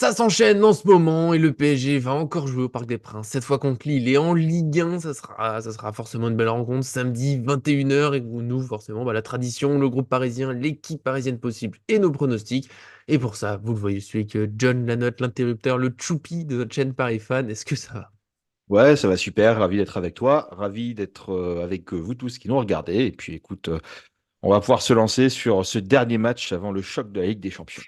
Ça s'enchaîne en ce moment et le PSG va encore jouer au Parc des Princes. Cette fois contre Lille et en Ligue 1, ça sera forcément une belle rencontre. Samedi 21 h et nous, forcément, la tradition, le groupe parisien, l'équipe parisienne possible et nos pronostics. Et pour ça, vous le voyez, je suis avec John Lanotte, l'interrupteur, le choupi de notre chaîne Paris Fan. Est-ce que ça va? Ouais, ça va super. Ravi d'être avec toi. Ravi d'être avec vous tous qui nous regardez. Et puis, écoute, on va pouvoir se lancer sur ce dernier match avant le choc de la Ligue des Champions.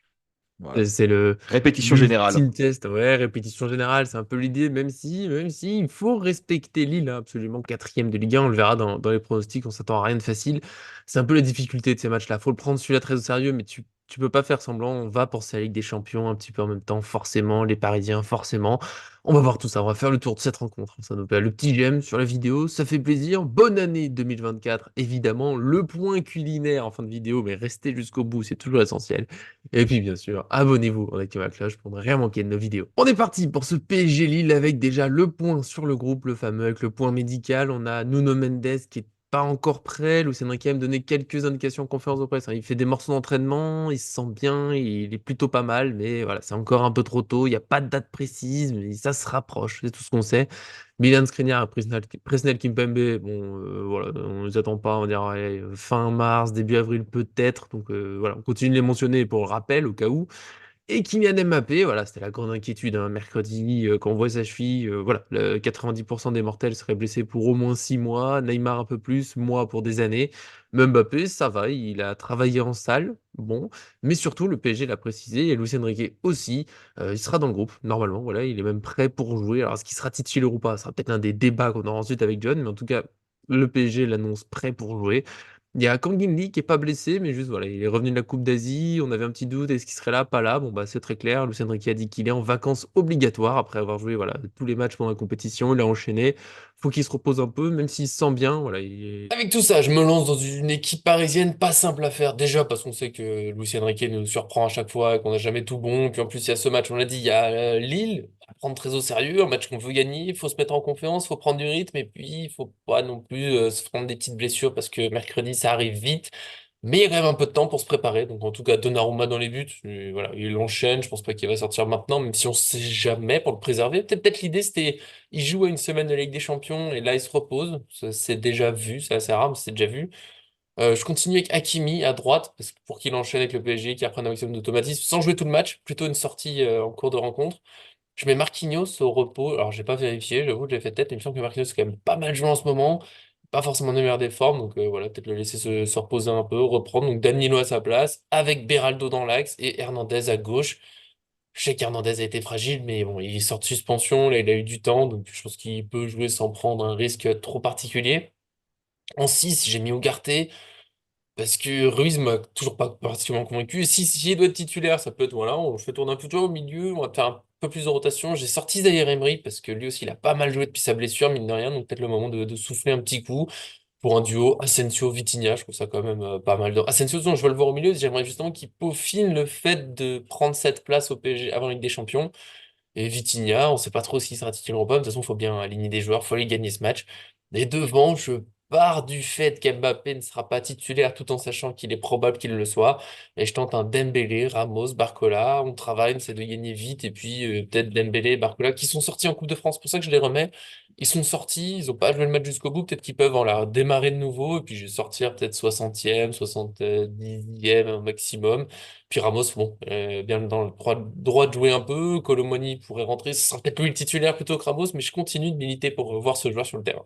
Voilà. C'est le Répétition générale. l'ultime test, ouais, répétition générale, c'est un peu l'idée, même si il faut respecter Lille, hein, absolument, quatrième de Ligue 1, on le verra dans les pronostics, on s'attend à rien de facile. C'est un peu la difficulté de ces matchs-là. Faut le prendre celui-là très au sérieux, mais tu peux pas faire semblant. On va penser à la Ligue des Champions un petit peu en même temps, forcément, les Parisiens, forcément. On va voir tout ça, on va faire le tour de cette rencontre. Ça nous plaît. Le petit j'aime sur la vidéo, ça fait plaisir. Bonne année 2024, évidemment. Le point culinaire en fin de vidéo, mais restez jusqu'au bout, c'est toujours essentiel. Et puis bien sûr, abonnez-vous en activant la cloche pour ne rien manquer de nos vidéos. On est parti pour ce PSG Lille avec déjà le point sur le groupe, le fameux, avec le point médical. On a Nuno Mendes qui est pas encore prêt. Lucien Riquet a donné quelques indications en conférence de presse, hein. Il fait des morceaux d'entraînement, il se sent bien, il est plutôt pas mal, mais voilà, c'est encore un peu trop tôt. Il n'y a pas de date précise, mais ça se rapproche, c'est tout ce qu'on sait. Milan Skriniar, Presnel Kimpembe, bon, voilà, on ne les attend pas, on va dire allez, fin mars, début avril peut-être. Donc voilà, on continue de les mentionner pour le rappel au cas où. Et Kylian Mbappé, voilà, c'était la grande inquiétude, hein, mercredi, quand on voit sa cheville, voilà, 90% des mortels seraient blessés pour au moins 6 mois, Neymar un peu plus, moi pour des années. Mais Mbappé, ça va, il a travaillé en salle, bon, mais surtout le PSG l'a précisé, et Luis Enrique aussi, il sera dans le groupe, normalement, voilà, il est même prêt pour jouer. Alors, est-ce qu'il sera titulaire ou pas? Ça sera peut-être un des débats qu'on aura ensuite avec John, mais en tout cas, le PSG l'annonce prêt pour jouer. Il y a Kang In Lee qui est pas blessé, mais juste voilà, il est revenu de la Coupe d'Asie. On avait un petit doute, est-ce qu'il serait là, pas là? Bon bah c'est très clair. Lucien Riquet a dit qu'il est en vacances obligatoires après avoir joué voilà tous les matchs pendant la compétition. Il a enchaîné. Faut qu'il se repose un peu, même s'il se sent bien. Voilà, avec tout ça, je me lance dans une équipe parisienne pas simple à faire. Déjà parce qu'on sait que Luis Enrique nous surprend à chaque fois, qu'on n'a jamais tout bon. Puis en plus, il y a ce match, on l'a dit, il y a Lille à prendre très au sérieux, un match qu'on veut gagner. Il faut se mettre en confiance, il faut prendre du rythme. Et puis, il faut pas non plus se prendre des petites blessures parce que mercredi, ça arrive vite. Mais il y a quand même un peu de temps pour se préparer. Donc en tout cas, Donnarumma dans les buts, voilà, il enchaîne. Je pense pas qu'il va sortir maintenant, même si on sait jamais pour le préserver. Peut-être l'idée c'était, il joue à une semaine de Ligue des Champions et là il se repose. Ça, c'est déjà vu, c'est assez rare, mais c'est déjà vu. Je continue avec Hakimi à droite parce que pour qu'il enchaîne avec le PSG, qu'il apprenne un maximum d'automatisme, sans jouer tout le match, plutôt une sortie en cours de rencontre. Je mets Marquinhos au repos. Alors, j'ai pas vérifié, j'avoue que j'ai fait tête, mais il me semble que Marquinhos est quand même pas mal joué en ce moment. Pas forcément dans les meilleures des formes, donc voilà, peut-être le laisser se reposer un peu, reprendre. Donc, Danilo à sa place, avec Beraldo dans l'axe et Hernandez à gauche. Je sais qu'Hernandez a été fragile, mais bon, il sort de suspension, là, il a eu du temps, donc je pense qu'il peut jouer sans prendre un risque trop particulier. En 6 j'ai mis Ugarte. Parce que Ruiz m'a toujours pas particulièrement convaincu. Si il doit être titulaire, ça peut être, voilà, on fait tourner un peu toi au milieu, on va faire un peu plus de rotation. J'ai sorti Zaïre Emery parce que lui aussi, il a pas mal joué depuis sa blessure, mine de rien, donc peut-être le moment de souffler un petit coup pour un duo Asensio-Vitinha. Je trouve ça quand même pas mal. Asensio, non, je veux le voir au milieu, j'aimerais justement qu'il peaufine le fait de prendre cette place au PSG avant la Ligue des Champions. Et Vitinha, on sait pas trop s'il sera titulaire ou pas. De toute façon, il faut bien aligner des joueurs, il faut aller gagner ce match. Et devant, je pars du fait qu'Mbappé ne sera pas titulaire tout en sachant qu'il est probable qu'il le soit. Et je tente un Dembélé, Ramos, Barcola. On travaille, on essaie de gagner vite. Et puis peut-être Dembélé et Barcola qui sont sortis en Coupe de France. C'est pour ça que je les remets. Ils sont sortis, ils n'ont pas joué le match jusqu'au bout. Peut-être qu'ils peuvent en la démarrer de nouveau. Et puis je vais sortir peut-être 60e, 70e au maximum. Puis Ramos, bon, bien dans le droit de jouer un peu. Colomoni pourrait rentrer. Ce sera peut-être lui le titulaire plutôt que Ramos, mais je continue de militer pour voir ce joueur sur le terrain.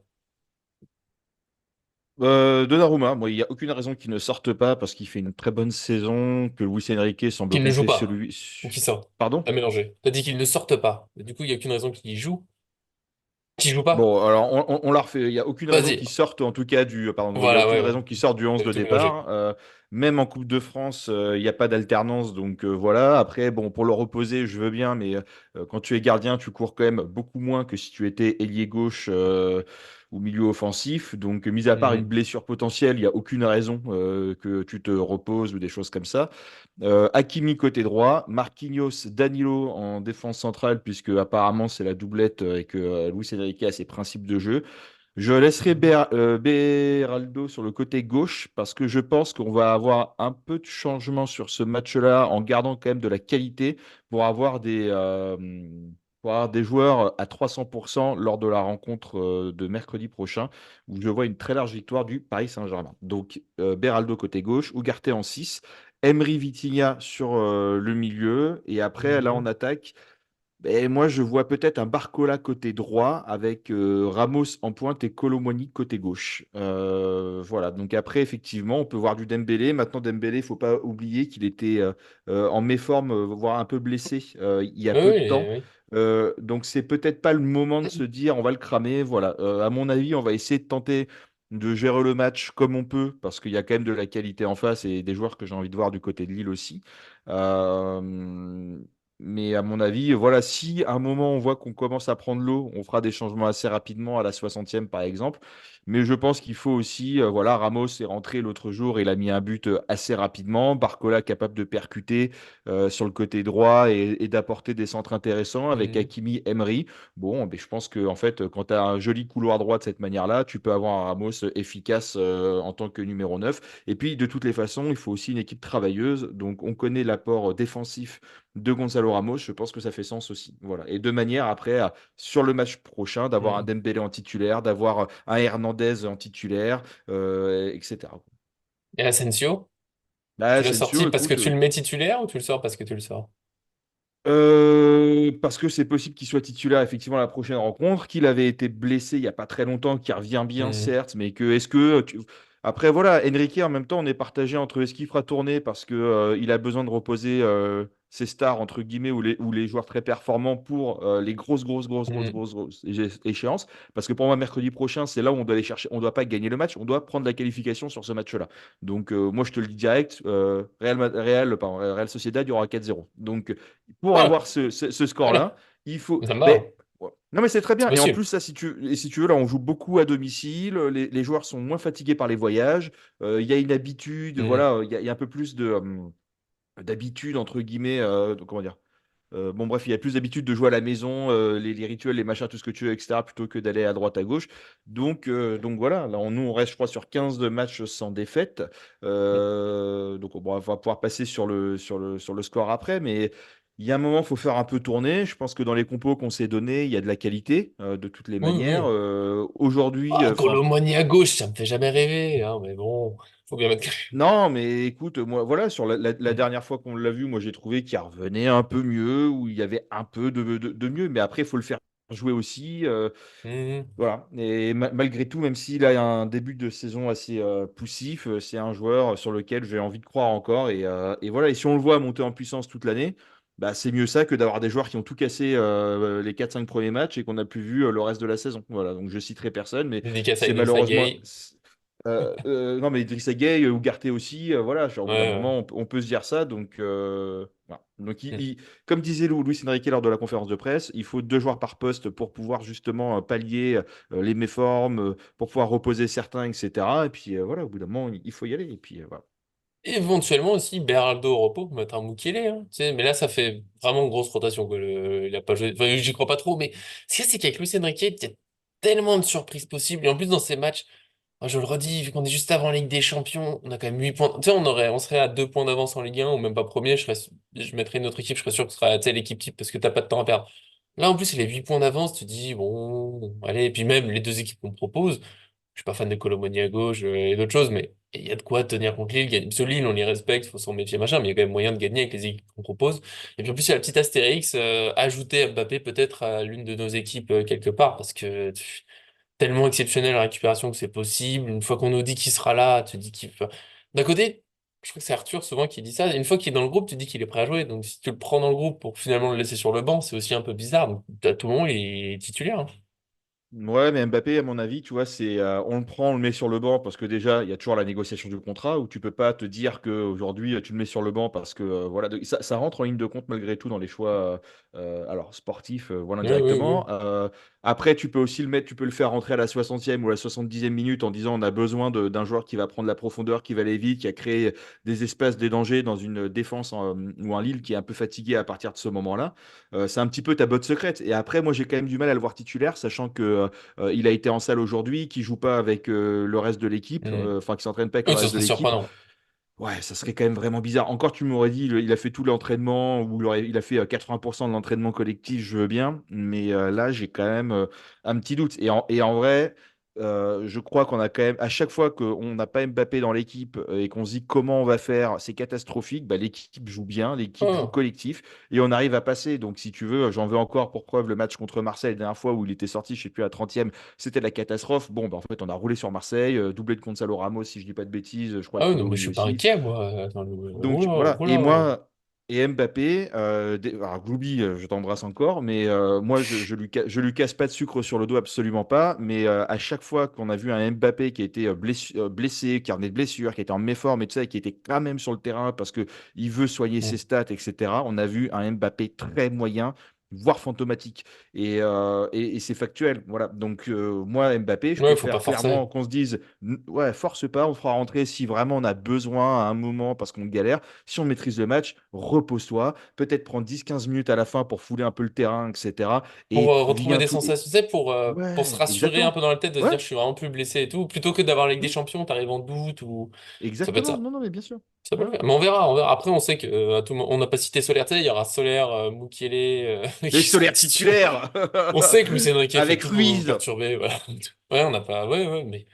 Donnarumma, moi, il n'y a aucune raison qu'il ne sorte pas parce qu'il fait une très bonne saison, que Luis Enrique semble Qu'il ne joue compter sur pas. lui. Ou qu'il sorte. Pardon? T'as mélangé. T'as dit qu'il ne sorte pas. Du coup, il n'y a aucune raison qu'il joue. Qu'il joue pas. Bon, alors on l'a refait. Il n'y a aucune raison Vas-y. qu'il sorte, en tout cas, pardon, il y a Voilà, aucune ouais, ouais. raison qu'il sorte du 11 T'avais de tout mélangé. départ. Même en Coupe de France, il n'y a pas d'alternance. Donc voilà. Après, bon, pour le reposer, je veux bien, mais quand tu es gardien, tu cours quand même beaucoup moins que si tu étais ailier gauche ou milieu offensif. Donc, mis à part une Mhm. blessure potentielle, il n'y a aucune raison que tu te reposes ou des choses comme ça. Hakimi côté droit, Marquinhos, Danilo en défense centrale, puisque apparemment c'est la doublette et que Luis Enrique a ses principes de jeu. Je laisserai Beraldo sur le côté gauche parce que je pense qu'on va avoir un peu de changement sur ce match-là en gardant quand même de la qualité pour avoir pour avoir des joueurs à 300% lors de la rencontre de mercredi prochain où je vois une très large victoire du Paris Saint-Germain. Donc Beraldo côté gauche, Ugarte en 6, Emery Vitinha sur le milieu et après là on Mhm. attaque. Et moi, je vois peut-être un Barcola côté droit avec Ramos en pointe et Colomoni côté gauche. Voilà. Donc après, effectivement, on peut voir du Dembélé. Maintenant, Dembélé, il faut pas oublier qu'il était en méforme, voire un peu blessé il y a Oui, peu de oui, temps. oui. Donc c'est peut-être pas le moment de se dire on va le cramer. Voilà. À mon avis, on va essayer de tenter de gérer le match comme on peut parce qu'il y a quand même de la qualité en face et des joueurs que j'ai envie de voir du côté de Lille aussi. Euh, mais à mon avis, voilà, si à un moment on voit qu'on commence à prendre l'eau, on fera des changements assez rapidement à la 60e par exemple. Mais je pense qu'il faut aussi, voilà, Ramos est rentré l'autre jour, il a mis un but assez rapidement. Barcola capable de percuter sur le côté droit et d'apporter des centres intéressants avec Mhm. Hakimi, Emery. Bon, mais je pense que en fait, quand tu as un joli couloir droit de cette manière-là, tu peux avoir un Ramos efficace en tant que numéro 9. Et puis, de toutes les façons, il faut aussi une équipe travailleuse. Donc, on connaît l'apport défensif de Gonzalo Ramos, je pense que ça fait sens aussi. Voilà. Et de manière après, sur le match prochain, d'avoir un Mhm. Dembélé en titulaire, d'avoir un Hernandez en titulaire, etc. Et Asensio, Bah, tu l'as sorti Asensio, parce que écoute, tu le mets titulaire ou tu le sors parce que tu le sors? parce que c'est possible qu'il soit titulaire effectivement à la prochaine rencontre, qu'il avait été blessé il n'y a pas très longtemps, qu'il revient bien Mhm. certes, mais que après voilà, Enrique en même temps on est partagé entre est-ce qu'il fera tourner parce que il a besoin de reposer ses stars entre guillemets ou les joueurs très performants pour les Mhm. grosses échéances. Parce que pour moi mercredi prochain c'est là où on doit aller chercher, on doit pas gagner le match, on doit prendre la qualification sur ce match-là. Donc moi je te le dis direct, Real Sociedad il y aura 4-0. Donc pour Ah, avoir ce score-là, voilà, il faut. ça me va, hein. Mais, ouais. Non, mais c'est très C'est bien. Et en possible. plus, ça, si tu veux, là, on joue beaucoup à domicile. Les joueurs sont moins fatigués par les voyages. Il y a une habitude, Mhm. voilà, il y a un peu plus d'habitude, entre guillemets. Comment dire? Bon, bref, il y a plus d'habitude de jouer à la maison, les rituels, les machins, tout ce que tu veux, etc., plutôt que d'aller à droite, à gauche. Donc voilà, là, nous, on reste, je crois, sur 15 de matchs sans défaite. Donc, bon, on va pouvoir passer sur le score après, mais il y a un moment, il faut faire un peu tourner. Je pense que dans les compos qu'on s'est donnés, il y a de la qualité, de toutes les Oui, manières. oui. Aujourd'hui, Ah, enfin, Colomani à gauche, ça me fait jamais rêver, hein, mais bon, faut bien mettre. non, mais écoute, moi, voilà, sur la Mhm. dernière fois qu'on l'a vu, moi, j'ai trouvé qu'il revenait un peu mieux, où il y avait un peu de mieux, mais après, il faut le faire jouer aussi. Mhm. Voilà. Et malgré tout, même s'il a un début de saison assez poussif, c'est un joueur sur lequel j'ai envie de croire encore. Et voilà. Et si on le voit monter en puissance toute l'année, bah, c'est mieux ça que d'avoir des joueurs qui ont tout cassé les 4-5 premiers matchs et qu'on n'a plus vu le reste de la saison. Voilà. Donc je citerai personne, mais Dédicace à c'est Idrissa malheureusement. Gueye. Non, mais Idrissa Gueye, Ugarte aussi, voilà, genre, au Ouais, bout d'un ouais. moment, on peut se dire ça. Donc, voilà. Donc Mhm. comme disait Luis Enrique lors de la conférence de presse, il faut deux joueurs par poste pour pouvoir justement pallier les méformes, pour pouvoir reposer certains, etc. Et puis voilà, au bout d'un moment, il faut y aller. Et puis voilà. Éventuellement aussi, Beraldo au repos pour mettre un Mukele, hein, tu sais, mais là, ça fait vraiment une grosse rotation, quoi. Il a pas joué. Enfin, j'y crois pas trop, mais ce qu'il y a, c'est qu'avec Luis Enrique, il y a tellement de surprises possibles. Et en plus, dans ces matchs, moi, je le redis, vu qu'on est juste avant la Ligue des Champions, on a quand même 8 points. Tu sais, on serait à 2 points d'avance en Ligue 1, ou même pas premier. Je mettrais une autre équipe, je serais sûr que ce sera, tu sais, l'équipe type, parce que t'as pas de temps à perdre. Là, en plus, il a 8 points d'avance, tu te dis, bon, allez, et puis même les deux équipes qu'on propose. Je suis pas fan de Colomoni à gauche et d'autres choses, mais il y a de quoi tenir contre Lille. Parce que Lille, on les respecte, il faut s'en méfier, machin, mais il y a quand même moyen de gagner avec les équipes qu'on propose. Et puis en plus, il y a le petit astérix, ajouter Mbappé peut-être à l'une de nos équipes quelque part, parce que tellement exceptionnel la récupération que c'est possible. Une fois qu'on nous dit qu'il sera là, tu te dis qu'il peut. D'un côté, je crois que c'est Arthur souvent qui dit ça. Une fois qu'il est dans le groupe, tu te dis qu'il est prêt à jouer. Donc si tu le prends dans le groupe pour finalement le laisser sur le banc, c'est aussi un peu bizarre. Donc à tout moment, il est titulaire, hein. Ouais, mais Mbappé, à mon avis, tu vois, on le prend, on le met sur le banc parce que déjà, il y a toujours la négociation du contrat où tu peux pas te dire qu'aujourd'hui, tu le mets sur le banc parce que voilà, ça rentre en ligne de compte malgré tout dans les choix alors sportifs, voilà, Oui, oui, oui. indirectement. Après, tu peux aussi le mettre, tu peux le faire rentrer à la 60e ou à la 70e minute en disant on a besoin d'un joueur qui va prendre la profondeur, qui va aller vite, qui a créé des espaces, des dangers dans une défense ou un Lille qui est un peu fatigué à partir de ce moment-là. C'est un petit peu ta botte secrète. Et après, moi, j'ai quand même du mal à le voir titulaire, sachant que que il a été en salle aujourd'hui, qu'il joue pas avec le reste de l'équipe, Hmm. enfin qu'il s'entraîne pas avec le Oui, ce reste de serait l'équipe. surprenant. Ouais, ça serait quand même vraiment bizarre. Encore, tu m'aurais dit, il a fait tout l'entraînement, ou il a fait 80% de l'entraînement collectif, je veux bien. Mais là, j'ai quand même un petit doute. Et en vrai, je crois qu'on a quand même, à chaque fois qu'on n'a pas Mbappé dans l'équipe et qu'on se dit comment on va faire, c'est catastrophique. Bah, l'équipe joue bien, l'équipe joue Ah, collectif et on arrive à passer. Donc, si tu veux, j'en veux encore pour preuve le match contre Marseille la dernière fois où il était sorti, je sais plus, à 30e, c'était de la catastrophe. Bon, bah, en fait, on a roulé sur Marseille, doublé de Gonzalo Ramos, si je dis pas de bêtises. Je crois ah que oui, non, mais je Colomani suis pas aussi. inquiet, moi. Attends, Donc oula, voilà, et oula. moi, et Mbappé, alors Gloubi, je t'embrasse encore, mais moi, je lui casse pas de sucre sur le dos, absolument pas. Mais à chaque fois qu'on a vu un Mbappé qui a été blessé, qui revenait de blessure, qui était en méforme et tout ça, et qui était quand même sur le terrain parce que il veut soigner ses Hmm. stats, etc., on a vu un Mbappé très moyen, voire fantomatique. Et c'est factuel. Voilà. Donc moi, Mbappé, je Ouais, faut pas préfère forcer. clairement qu'on se dise, ouais, force pas, on fera rentrer si vraiment on a besoin à un moment parce qu'on galère. Si on maîtrise le match, repose-toi. Peut-être prendre 10-15 minutes à la fin pour fouler un peu le terrain, etc. Pour Et retrouver viens des tout. sensations, tu sais, pour se Ouais, rassurer un exactement. peu dans la tête, de se Ouais, dire je suis vraiment plus blessé et tout, plutôt que d'avoir la Ligue des mm, Champions, t'arrives en doute ou. Ça peut être exactement. ça. Non, non, mais bien sûr. Ça peut Ouais, le ouais. faire. Mais on verra, on verra. Après, on sait que à tout moment, on n'a pas cité Solaire, tu sais, il y aura Solaire, Mukiele Les qui sera solaires titulaire. titulaires On sait que Luis Enrique fait avec tout pour nous Ruiz. perturber. Voilà. Ouais, on n'a pas. Ouais, ouais, mais.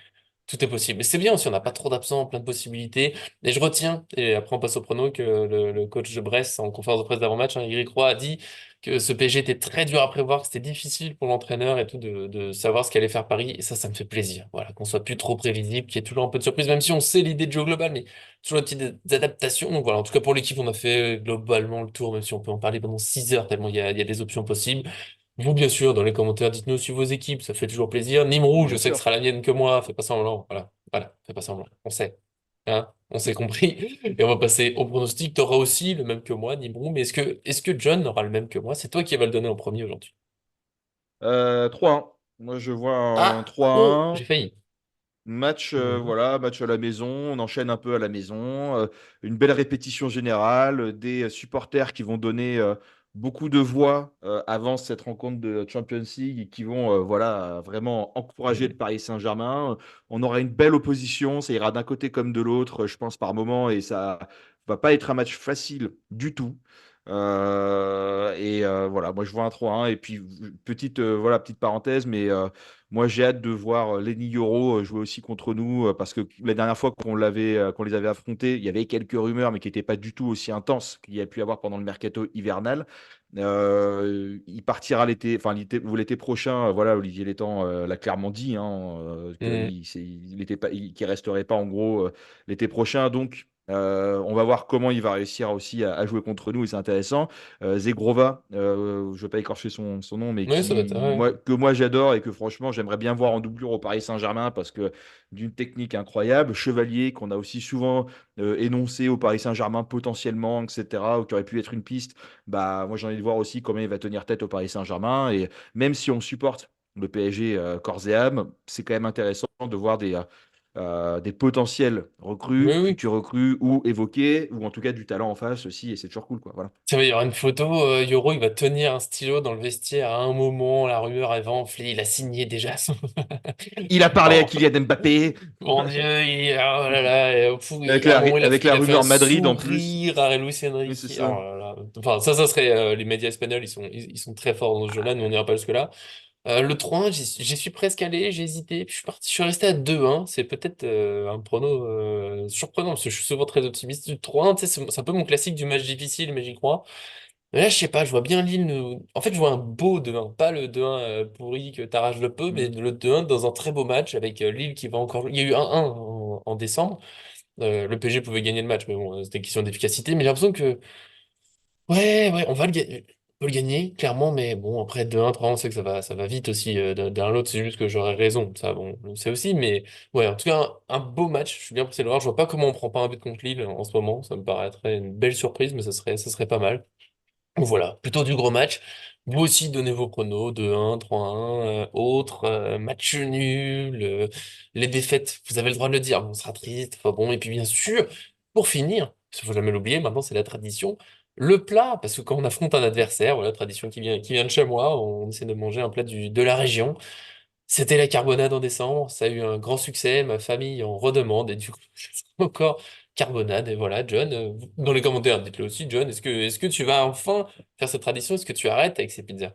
Tout est possible. Mais c'est bien aussi, on n'a pas trop d'absents, plein de possibilités. Et je retiens, et après on passe au prono, que le coach de Brest, en conférence de presse d'avant-match, Eric Roy, a dit que ce PSG était très dur à prévoir, que c'était difficile pour l'entraîneur et tout de savoir ce qu'allait faire Paris. Et ça me fait plaisir. Voilà, qu'on soit plus trop prévisible, qu'il y ait toujours un peu de surprise, même si on sait l'idée de jeu global, mais toujours des petites adaptations. Donc voilà, en tout cas pour l'équipe, on a fait globalement le tour, même si on peut en parler pendant 6 heures, tellement il y a des options possibles. Vous, bien sûr, dans les commentaires, dites-nous aussi vos équipes, ça fait toujours plaisir. Nimrou, je Bien sais que ce sûr. sera la mienne que moi, fais pas semblant. Voilà, voilà, fais pas semblant. On sait. Hein, on s'est compris. Et on va passer au pronostic. Tu auras aussi le même que moi, Nimrou, mais est-ce que John aura le même que moi? C'est toi qui vas le donner en premier aujourd'hui. 3-1. Moi, je vois un Ah, oh, j'ai 3-1. failli. Match, Mhm. voilà, match à la maison, on enchaîne un peu à la maison, une belle répétition générale, des supporters qui vont donner beaucoup de voix avant cette rencontre de Champions League et qui vont voilà, vraiment encourager le Mhm. Paris Saint-Germain. On aura une belle opposition, ça ira d'un côté comme de l'autre, je pense, par moment, et ça va pas être un match facile du tout. Voilà, moi je vois un 3-1. Et puis, voilà, petite parenthèse, mais moi, j'ai hâte de voir Lenny Yoro jouer aussi contre nous parce que la dernière fois qu'on les avait affrontés, il y avait quelques rumeurs, mais qui n'étaient pas du tout aussi intenses qu'il y a pu avoir pendant le mercato hivernal. Il partira l'été prochain. Voilà, Olivier Létang l'a clairement dit, hein, Mhm. qu'il resterait pas en gros l'été prochain. Donc, on va voir comment il va réussir aussi à jouer contre nous et c'est intéressant. Zegrova, je ne veux pas écorcher son nom, mais Oui, ça va être. Ouais. que moi j'adore et que franchement j'aimerais bien voir en doublure au Paris Saint-Germain parce que d'une technique incroyable. Chevalier, qu'on a aussi souvent énoncé au Paris Saint-Germain potentiellement, etc., ou qui aurait pu être une piste. Bah, moi j'ai envie de voir aussi comment il va tenir tête au Paris Saint-Germain. Et même si on supporte le PSG corps et âme, c'est quand même intéressant de voir des potentiels Oui, recrues, oui. futurs recrues ou évoqués, ou en tout cas du talent en face aussi, et c'est toujours cool, quoi. Voilà. Tiens, il y aura une photo, Yoro, il va tenir un stylo dans le vestiaire à un moment, la rumeur elle va enfler, il a signé déjà son. Il a parlé à Oh, Kylian Mbappé, mon Dieu, oh là là, avec à un moment avec il la a fait un rumeur Madrid en plus. sourire à Luis Oui, c'est Enrique. Oh ça. là là. Enfin, ça serait les médias espagnols, ils sont très forts dans ce jeu-là, nous on n'ira pas jusque-là. Le 3-1, j'y suis presque allé, j'ai hésité, puis je suis resté à 2-1. C'est peut-être un prono surprenant, parce que je suis souvent très optimiste. Du 3-1, tu sais, c'est un peu mon classique du match difficile, mais j'y crois. Mais là, je sais pas, je vois bien Lille nous. En fait, je vois un beau 2-1, pas le 2-1 pourri que t'arraches le peu, mais Mhm. le 2-1 dans un très beau match avec Lille qui va encore. Il y a eu 1-1 en décembre. Le PSG pouvait gagner le match, mais bon, c'était une question d'efficacité. Mais j'ai l'impression que. Ouais, ouais, on va le gagner. On peut le gagner, clairement, mais bon, après 2-1, 3-1, on sait que ça va vite aussi d'un à l'autre, c'est juste que j'aurais raison. Ça, bon, on le sait aussi, mais ouais, en tout cas, un beau match. Je suis bien pressé de le voir. Je vois pas comment on prend pas un but contre Lille en ce moment. Ça me paraîtrait une belle surprise, mais ça serait pas mal. Voilà, plutôt du gros match. Vous aussi, donnez vos pronos, 2-1, 3-1, autres, match nul, les défaites, vous avez le droit de le dire, on sera triste, enfin bon, et puis bien sûr, pour finir, il faut jamais l'oublier, maintenant c'est la tradition, le plat, parce que quand on affronte un adversaire, voilà, tradition qui vient de chez moi, on essaie de manger un plat de la région. C'était la carbonade en décembre, ça a eu un grand succès, ma famille en redemande, et du coup, je fais encore carbonade, et voilà, John, dans les commentaires, dites-le aussi, John, est-ce que tu vas enfin faire cette tradition? Est-ce que tu arrêtes avec ces pizzas?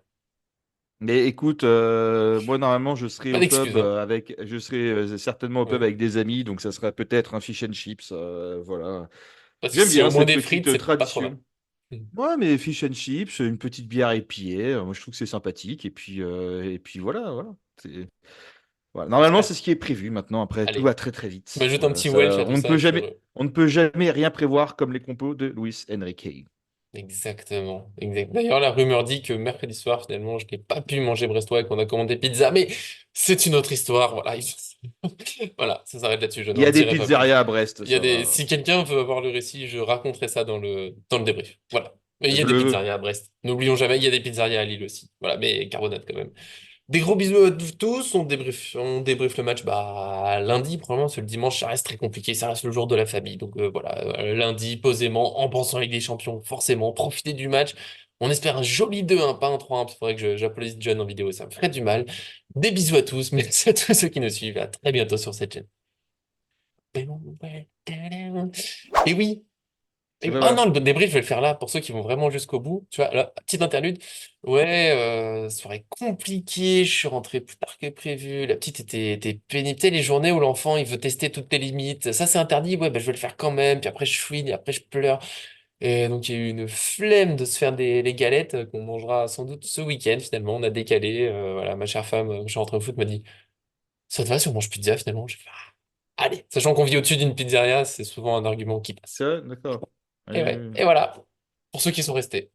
Mais écoute, moi normalement Pas d'excuses, hein. je serai certainement au pub Ouais. avec des amis, donc ça sera peut-être un fish and chips, voilà. Parce que J'aime s'il y a bien au moins cette des frites, petite c'est pas trop mal. tradition. Mm. Ouais, mais fish and chips, une petite bière épillée, moi je trouve que c'est sympathique, et puis voilà, voilà. Voilà. Normalement, Ouais. c'est ce qui est prévu maintenant. Après, tout Allez, va très très tu vite. m'ajoutes un petit Welsh à tout ça, je suis heureux. On ne peut jamais rien prévoir comme les compos de Luis Enrique. Exactement, exact. D'ailleurs, la rumeur dit que mercredi soir, finalement, je n'ai pas pu manger brestois et qu'on a commandé pizza, mais c'est une autre histoire. Voilà, voilà, ça s'arrête là-dessus, je Il y n'en a des dirai pas plus. pizzerias à Brest, Il y a ça des... va. Si quelqu'un veut avoir le récit, je raconterai ça dans le débrief. Voilà. Mais il y a Je des le veux. pizzerias à Brest. N'oublions jamais, il y a des pizzerias à Lille aussi. Voilà, mais carbonate quand même. Des gros bisous à tous. On débriefe le match lundi, probablement, parce que le dimanche, ça reste très compliqué. Ça reste le jour de la famille. Donc voilà, lundi, posément, en pensant avec des champions, forcément, profiter du match. On espère un joli 2-1, pas un 3-1, parce qu'il faudrait que j'applaudisse John en vidéo, ça me ferait du mal. Des bisous à tous, merci à tous ceux qui nous suivent. À très bientôt sur cette chaîne. Et oui, Et ben ah non, voilà. le débrief, je vais le faire là pour ceux qui vont vraiment jusqu'au bout. Tu vois, là, petite interlude. Ouais, soirée compliquée. Je suis rentré plus tard que prévu. La petite était pénible. Tu sais, les journées où l'enfant il veut tester toutes tes limites. Ça, c'est interdit. Ouais, bah, je vais le faire quand même. Puis après, je chouine. Et après, je pleure. Et donc, il y a eu une flemme de se faire les galettes qu'on mangera sans doute ce week-end. Finalement, on a décalé. Voilà, ma chère femme, je suis rentré au foot, m'a dit, ça te va si on mange pizza finalement? J'ai fait, ah, allez. Sachant qu'on vit au-dessus d'une pizzeria, c'est souvent un argument qui passe. C'est vrai, d'accord. Et ouais. Euh, Et voilà. Pour ceux qui sont restés.